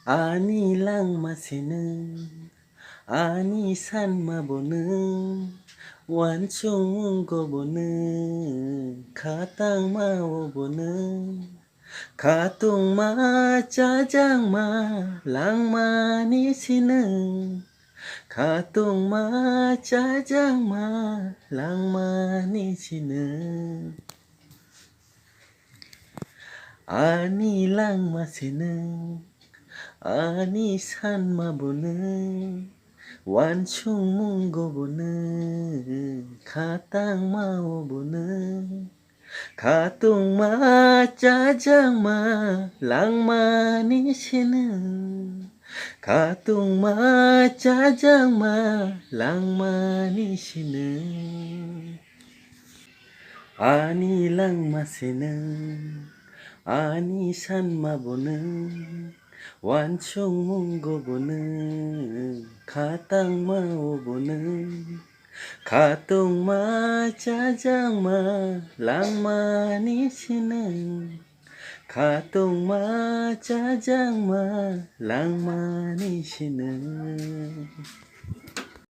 아니랑 마시는 아니 산마보는 완충 거보는 가땅마오보는 가똥마 짜장마 랑마니시는 가똥마 짜장마 랑마니시는 아니랑 마시는 아니 산마보는 완충 문고보는 가땅마오보는 가똥마 짜장마 랑마니시는 가똥마 짜장마 랑마니시는 아니랑 마시는 아니 산마보는 완충 문고보는 가땅마오보는 가똥마 짜장마 랑마니시는 가똥마 짜장마 랑마니시는